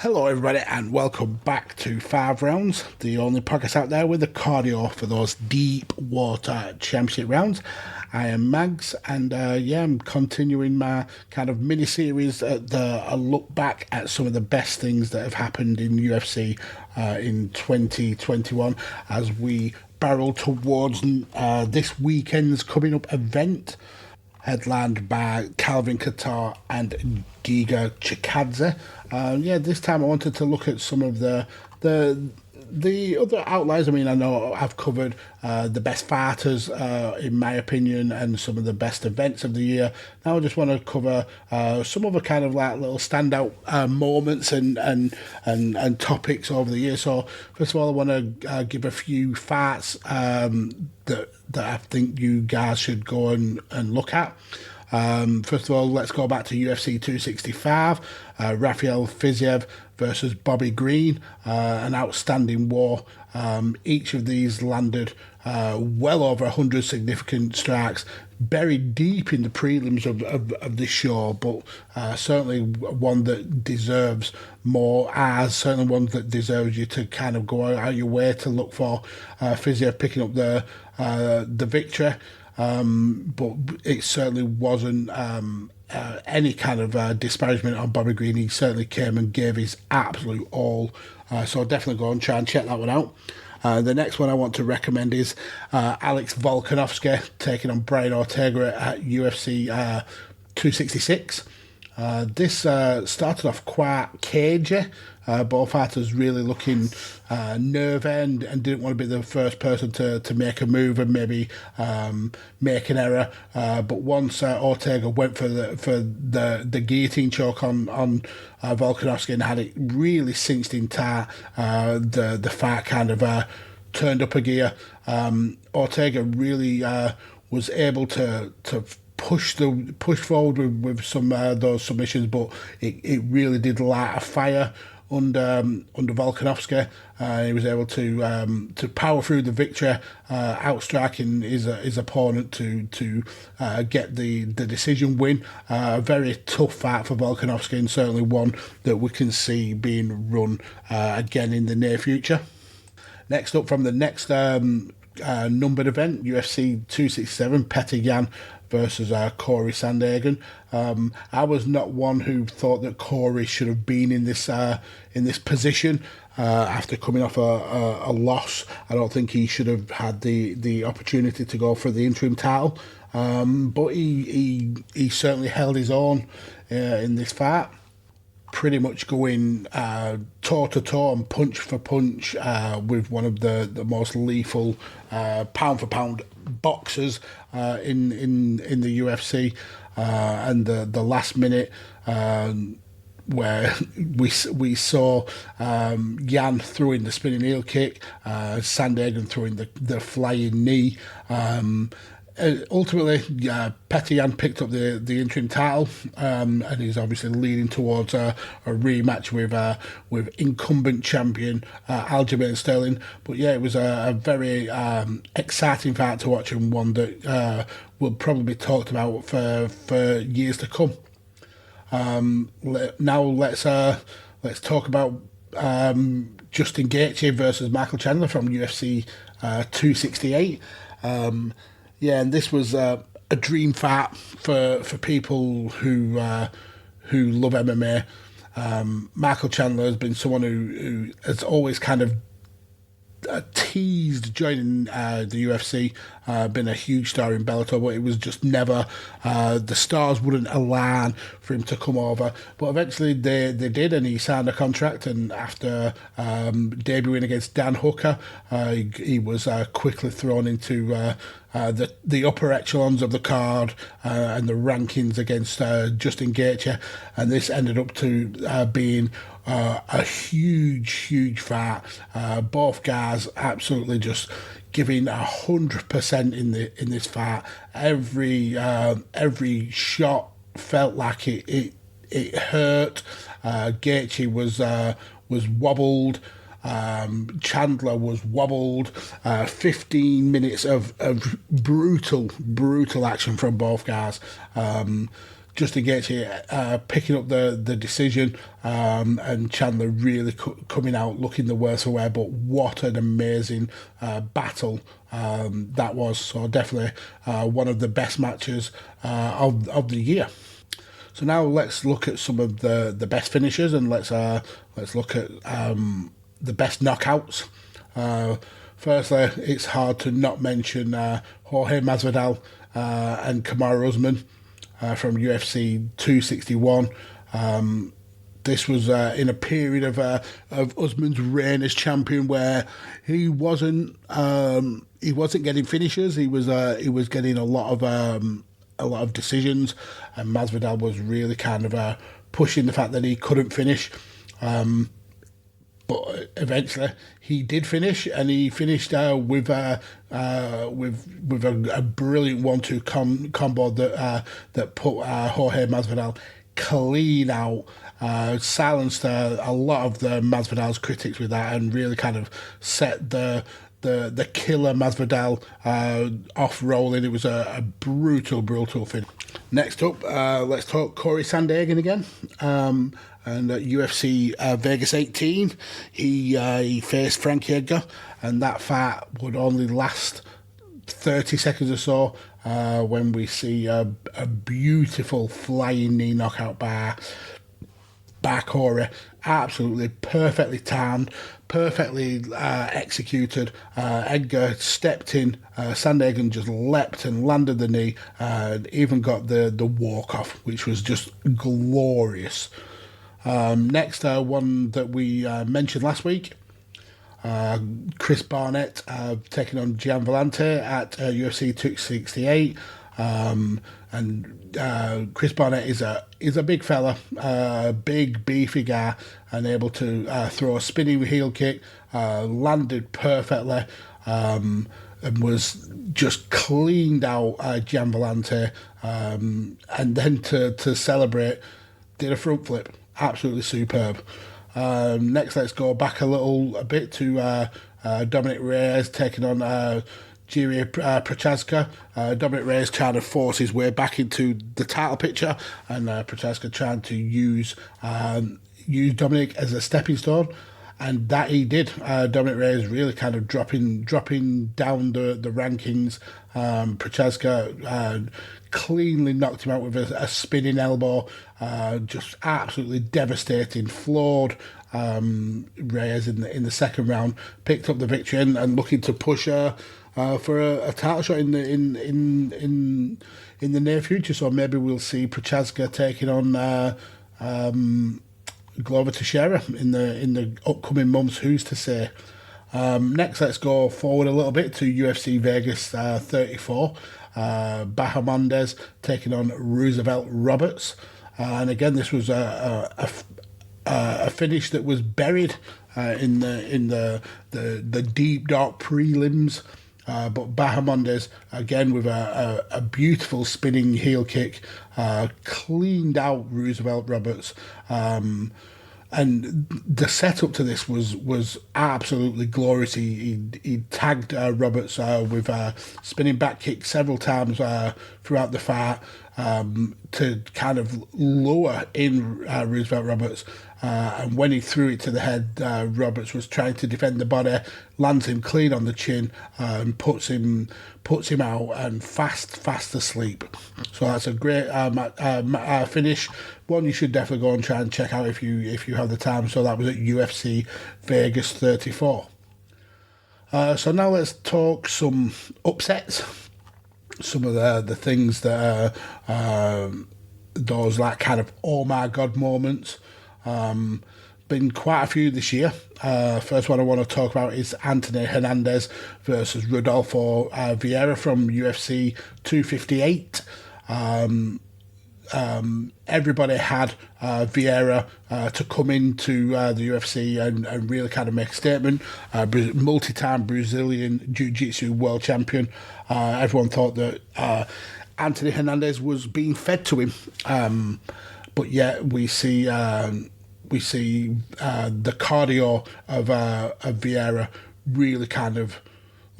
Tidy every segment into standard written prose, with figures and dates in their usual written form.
Hello, everybody, and welcome back to Five Rounds, the only podcast out there with the cardio for those deep water championship rounds. I am Mags, and I'm continuing my kind of mini series at a look back at some of the best things that have happened in UFC in 2021 as we barrel towards this weekend's coming up event, headlined by Calvin Kattar and Giga Chikadze. This time I wanted to look at some of the other outliers. I mean, I know I've covered the best fighters, in my opinion, and some of the best events of the year. Now I just want to cover some other kind of like little standout moments and topics over the year. So first of all, I want to give a few fights that I think you guys should go and look at. First of all, let's go back to UFC 265, Rafael Fiziev versus Bobby Green, an outstanding war. Each of these landed well over 100 significant strikes, buried deep in the prelims of this show, but certainly one that deserves more eyes, certainly one that deserves you to kind of go out your way to look for Fiziev picking up the victory. But it certainly wasn't any kind of disparagement on Bobby Green. He certainly came and gave his absolute all. So definitely go and try and check that one out. The next one I want to recommend is Alex Volkanovski taking on Brian Ortega at UFC 266. This started off quite cagey. Both fighters really looking nervy and didn't want to be the first person to make a move and maybe make an error. But once Ortega went for the guillotine choke on Volkanovski and had it really cinched in tight, the fight kind of turned up a gear. Ortega really was able to push forward with some those submissions, but it really did light a fire under Volkanovski. He was able to power through the victory, outstriking his opponent to get the decision win. A very tough fight for Volkanovski, and certainly one that we can see being run again in the near future. Next up, from the next numbered event, UFC 267, Petr Yan versus Corey Sandergan. I was not one who thought that Corey should have been in this position after coming off a loss. I don't think he should have had the opportunity to go for the interim title, but he certainly held his own in this fight, pretty much going toe to toe and punch for punch with one of the most lethal pound for pound boxers in the UFC, and the last minute where we saw Yan throwing the spinning heel kick, Sandergan throwing the flying knee. Ultimately, Petr Yan picked up the interim title, and he's obviously leading towards a rematch with incumbent champion Aljamain Sterling. But yeah, it was a very exciting fight to watch, and one that will probably be talked about for years to come. Now let's talk about Justin Gaethje versus Michael Chandler from UFC 268. And this was a dream fight for people who love MMA. Michael Chandler has been someone who has always kind of teased joining the UFC, been a huge star in Bellator, but it was just never, the stars wouldn't align for him to come over. But eventually they did, and he signed a contract, and after debuting against Dan Hooker, he was quickly thrown into the upper echelons of the card and the rankings against Justin Gaethje, and this ended up to being a huge fight. Both guys absolutely just giving 100% in this fight. Every shot felt like it hurt. Gaethje was wobbled. Chandler was wobbled. 15 minutes of brutal action from both guys. Justin Gateshead picking up the decision, and Chandler really coming out looking the worse for wear. But what an amazing battle that was! So definitely one of the best matches of the year. So now let's look at some of the best finishers, and let's look at the best knockouts. Firstly, it's hard to not mention Jorge Masvidal and Kamaru Usman from UFC 261. This was in a period of Usman's reign as champion, where he wasn't getting finishes. He was getting a lot of decisions, and Masvidal was really kind of pushing the fact that he couldn't finish. But eventually he did finish, and he finished with a brilliant 1-2 combo that put Jorge Masvidal clean out, silenced a lot of the Masvidal's critics with that, and really kind of set the killer Masvidal off rolling. It was a brutal finish. Next up, let's talk Corey Sandergan again. And at UFC Vegas 18, he faced Frankie Edgar, and that fight would only last 30 seconds or so when we see a beautiful flying knee knockout by Corey. Absolutely perfectly timed, perfectly executed. Edgar stepped in, Sandergan just leapt and landed the knee, and even got the walk-off, which was just glorious. Next, one that we mentioned last week, Chris Barnett taking on Gian Villante at UFC 268. And Chris Barnett is a big fella, big beefy guy, and able to throw a spinning heel kick, landed perfectly, and was just cleaned out Gian Villante, and then to celebrate, did a front flip. Absolutely superb. Next, let's go back a bit to Dominic Reyes taking on Jiri Prochazka. Dominic Reyes trying to force his way back into the title picture, and Prochazka trying to use Dominic as a stepping stone, and that he did. Dominic Reyes really kind of dropping down the rankings. Prochazka cleanly knocked him out with a spinning elbow, just absolutely devastating, floored Reyes in the second round, picked up the victory, and looking to push for a title shot in the near future. So maybe we'll see Prochazka taking on Glover Teixeira in the upcoming months. Who's to say? Next, let's go forward a little bit to UFC Vegas 34. Baja Mendez taking on Roosevelt Roberts, and again this was a finish that was buried in the deep dark prelims. But Baja Mendez again with a beautiful spinning heel kick cleaned out Roosevelt Roberts. And the setup to this was absolutely glorious. He tagged Roberts with a spinning back kick several times throughout the fight to kind of lure in Roosevelt Roberts. And when he threw it to the head, Roberts was trying to defend the body, lands him clean on the chin, and puts him out and fast asleep. So that's a great finish. One you should definitely go and try and check out if you have the time. So that was at UFC Vegas 34. So now let's talk some upsets. Some of the things that are those like kind of oh my god moments. Been quite a few this year. First one I want to talk about is Anthony Hernandez versus Rodolfo Vieira from UFC 258. Everybody had Vieira to come into the UFC and really kind of make a statement. Multi-time Brazilian Jiu-Jitsu world champion. Everyone thought that Anthony Hernandez was being fed to him, but yet we see the cardio of Vieira really kind of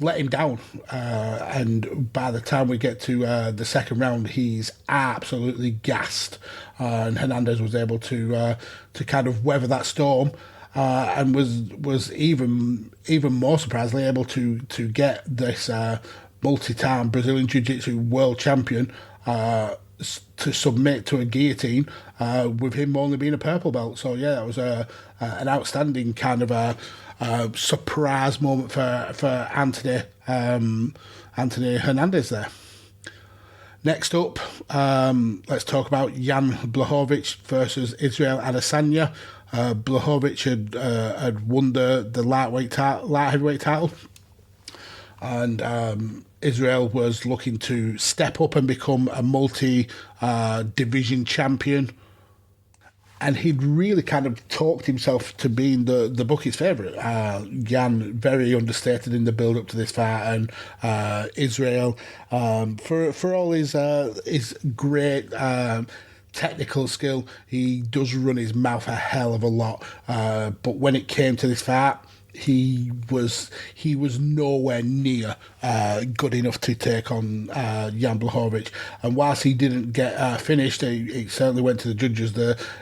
let him down. And by the time we get to the second round, he's absolutely gassed. And Hernandez was able to kind of weather that storm. And was even more surprisingly able to get this multi-time Brazilian Jiu-Jitsu world champion to submit to a guillotine with him only being a purple belt. So yeah, that was an outstanding kind of a surprise moment for Anthony Hernandez there. Next up, let's talk about Jan Blachowicz versus Israel Adesanya. Blachowicz had won the light heavyweight title, and Israel was looking to step up and become a multi-division champion. And he'd really kind of talked himself to being the bookie's favourite. Jan very understated in the build-up to this fight, and Israel, for all his great technical skill, he does run his mouth a hell of a lot. But when it came to this fight, he was nowhere near good enough to take on Jan Blachowicz. And whilst he didn't get finished, it certainly went to the judges.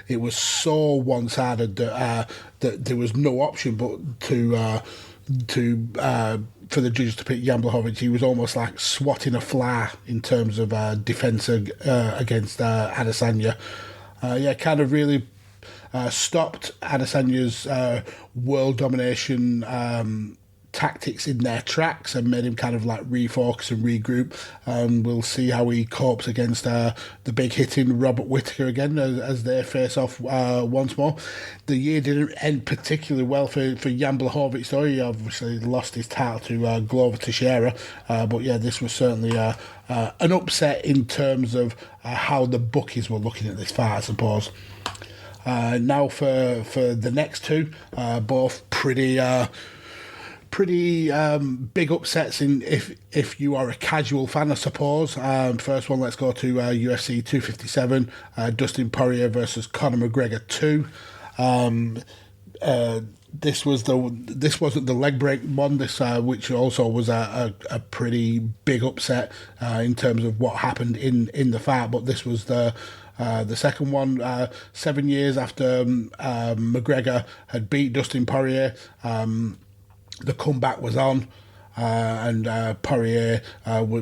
It was so one-sided that there was no option but for the judges to pick Jan Blachowicz. He was almost like swatting a fly in terms of defence against Adesanya. Kind of really stopped Adesanya's world domination tactics in their tracks and made him kind of like refocus and regroup. We'll see how he copes against the big hitting Robert Whittaker again as they face off once more. The year didn't end particularly well for Jan Blachowicz, though. He obviously lost his title to Glover Teixeira, but yeah, this was certainly an upset in terms of how the bookies were looking at this fight, I suppose. Now for the next two, both pretty big upsets in if you are a casual fan, I suppose. First one, let's go to UFC 257, Dustin Poirier versus Conor McGregor 2. This wasn't the leg break one, which also was a pretty big upset in terms of what happened in the fight, but this was the second one, 7 years after McGregor had beat Dustin Poirier. The comeback was on, and Poirier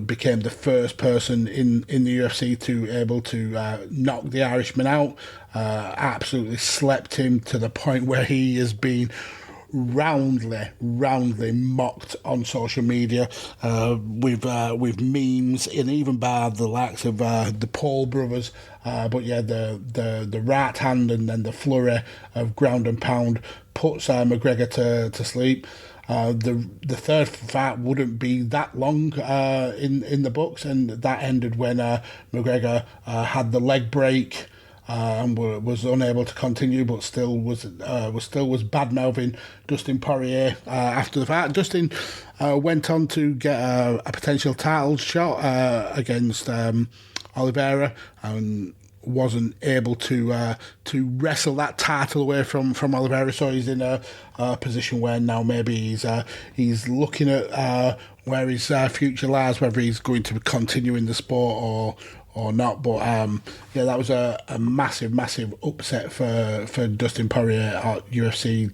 became the first person in the UFC to able to knock the Irishman out. Absolutely slept him to the point where he has been roundly mocked on social media with memes, and even by the likes of the Paul brothers. But yeah, the right hand and then the flurry of ground and pound puts McGregor to sleep. The third fight wouldn't be that long in the books, and that ended when McGregor had the leg break and was unable to continue, but still was bad mouthing Dustin Poirier after the fight. Dustin went on to get a potential title shot against Oliveira, and wasn't able to wrestle that title away from Oliveira, so he's in a position where now maybe he's looking at where his future lies, whether he's going to continue in the sport or not. But yeah, that was a massive upset for Dustin Poirier at UFC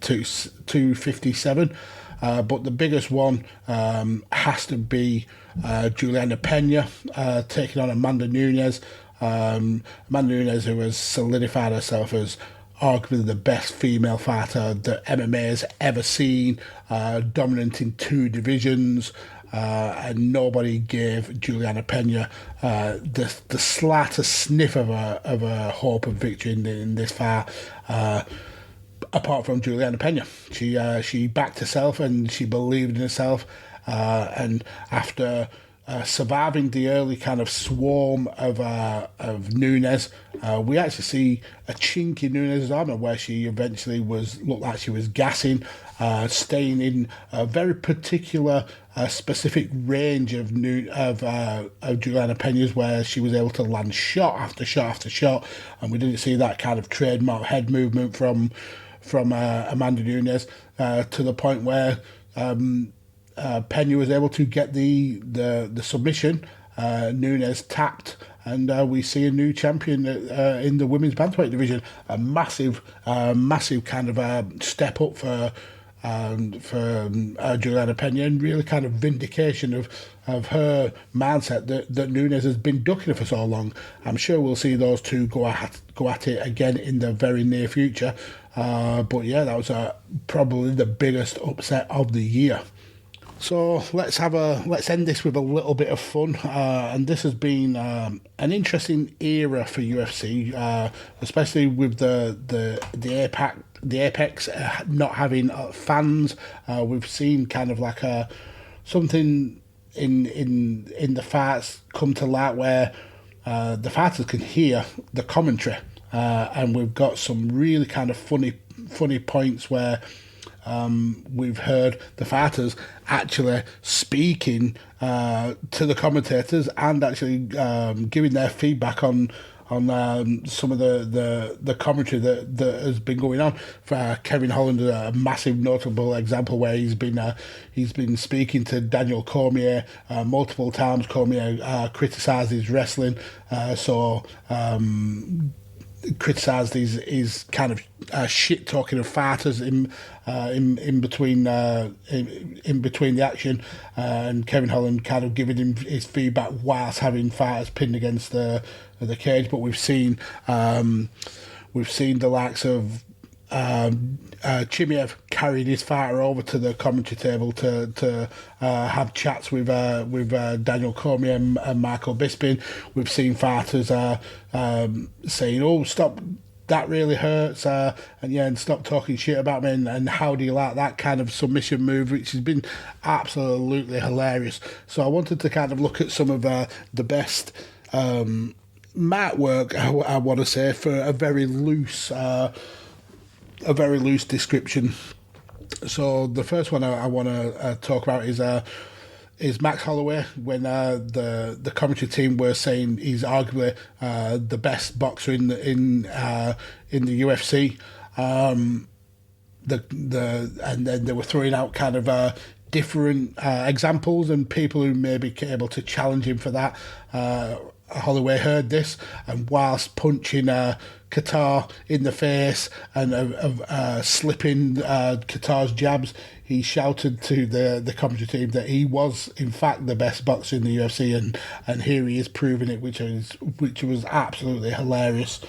257. But the biggest one has to be Juliana Pena taking on Amanda Nunes. Amanda Nunes, who has solidified herself as arguably the best female fighter that MMA has ever seen, dominant in 2 divisions, and nobody gave Juliana Pena the slightest sniff of a hope of victory in this fight. Apart from Juliana Pena, she backed herself and she believed in herself, and after surviving the early kind of swarm of Nunes, we actually see a chink in Nunes' armour where she eventually looked like she was gassing, staying in a very particular specific range of Juliana Pena's, where she was able to land shot after shot after shot, and we didn't see that kind of trademark head movement from Amanda Nunes to the point where Pena was able to get the submission. Nunes tapped, and we see a new champion in the women's bantamweight division. A massive kind of step up for Juliana Pena, and really kind of vindication of her mindset that Nunes has been ducking for so long. I'm sure we'll see those two go at it again in the very near future. But yeah, that was probably the biggest upset of the year. So let's end this with a little bit of fun, and this has been an interesting era for UFC, especially with the Apex not having fans. We've seen kind of like something in the fights come to light where the fighters can hear the commentary, and we've got some really kind of funny points where we've heard the fighters actually speaking to the commentators and actually giving their feedback on some of the commentary that has been going on. For Kevin Holland, a massive notable example where he's been speaking to Daniel Cormier multiple times. Cormier criticised his wrestling, criticised his kind of shit talking of fighters in between the action, and Kevin Holland kind of giving him his feedback whilst having fighters pinned against the cage. But we've seen the likes of Chimiev carried his fighter over to the commentary table to have chats with Daniel Cormier and Michael Bisping. We've seen fighters saying, "Oh, stop, that really hurts," and stop talking shit about me, and how do you like that kind of submission move, which has been absolutely hilarious. So I wanted to kind of look at some of the best mat work, I want to say, for a very loose description. So the first one I want to talk about is Max Holloway, when the commentary team were saying he's arguably the best boxer in the UFC. And then they were throwing out kind of different examples and people who may be able to challenge him for that. Holloway heard this, and whilst punching Qatar in the face and slipping Qatar's jabs, he shouted to the commentary team that he was in fact the best boxer in the UFC, and here he is proving it, which was absolutely hilarious.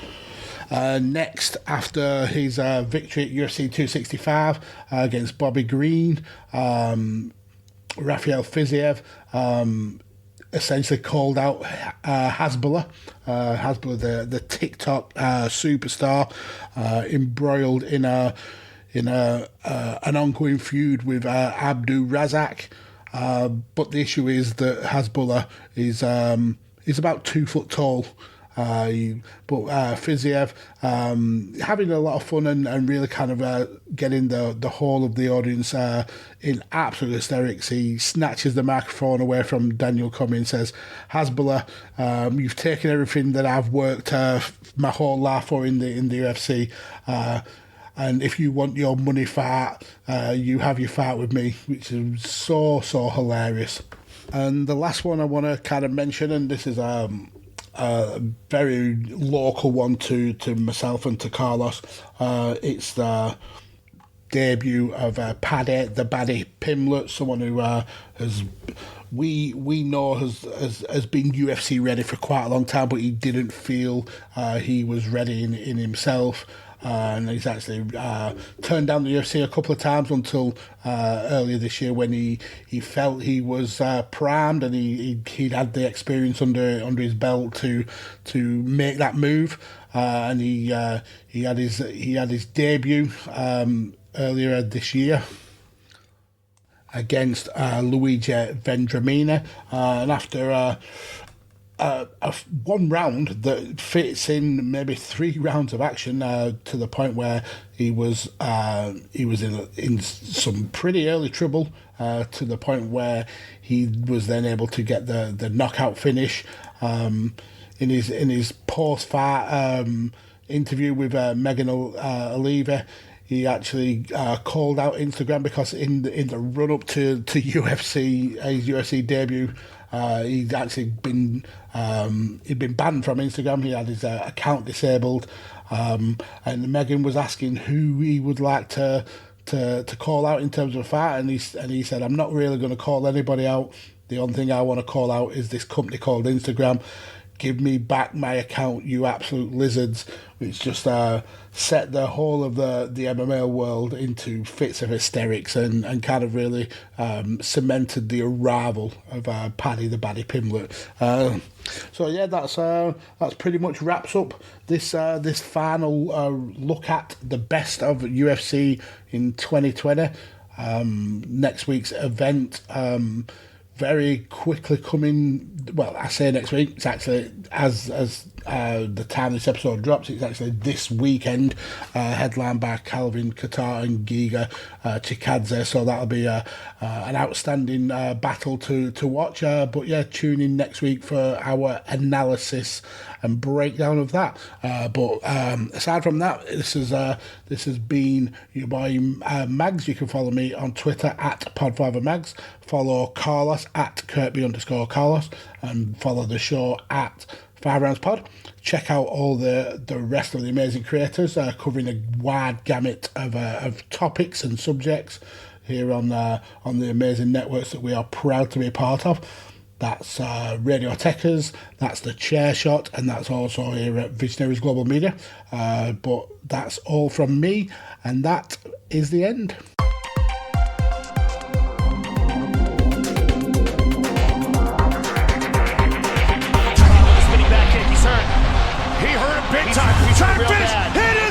Next, after his victory at UFC 265 against Bobby Green, Rafael Fiziev essentially called out Hasbulla, the TikTok superstar, embroiled in an ongoing feud with Abdu Razak. But the issue is that Hasbulla is about 2 foot tall. But Fiziev having a lot of fun and really kind of getting the whole of the audience in absolute hysterics. He snatches the microphone away from Daniel Cormier and says, "Hasbulla, you've taken everything that I've worked my whole life for in the UFC. And if you want your money fight, you have your fight with me," which is so hilarious. And the last one I want to kind of mention, and this is a very local one to myself and to Carlos. It's the debut of Paddy the Baddy Pimlet, someone who we know has been UFC ready for quite a long time, but he didn't feel he was ready in himself. And he's actually turned down the UFC a couple of times until earlier this year, when he felt he was primed and he'd had the experience under his belt to make that move. And he had his debut earlier this year against Luigi Vendramini, and after one round that fits in maybe 3 rounds of action, to the point where he was in some pretty early trouble, to the point where he was then able to get the knockout finish. In his post-fight interview with Megan Oliva, he actually called out Instagram because in the run up to UFC, his UFC debut, he'd actually been banned from Instagram. He had his account disabled, and Megan was asking who he would like to call out in terms of a fight, and he said, "I'm not really going to call anybody out. The only thing I want to call out is this company called Instagram. Give me back my account, you absolute lizards," which just set the whole of the MMA world into fits of hysterics and kind of really cemented the arrival of Paddy the Baddy Pimblett. So yeah, that's pretty much wraps up this final look at the best of UFC in 2020. Next week's event, very quickly coming. Well, I say next week. It's actually as the time this episode drops, it's actually this weekend, headlined by Calvin Kattar and Giga Chikadze. So that'll be an outstanding battle to watch. But yeah, tune in next week for our analysis and breakdown of that. But aside from that, this has been your boy Mags. You can follow me on Twitter at PodfatherMags. Follow Carlos at Kirkby_Carlos, and follow the show at 5 Rounds Pod. Check out all the rest of the amazing creators covering a wide gamut of topics and subjects here on the amazing networks that we are proud to be a part of. That's Radio Tekkers, that's The Chair Shot, and that's also here at Visionaries Global Media. But that's all from me, and that is the end. He hurt him big time. He's trying to finish. Hit it!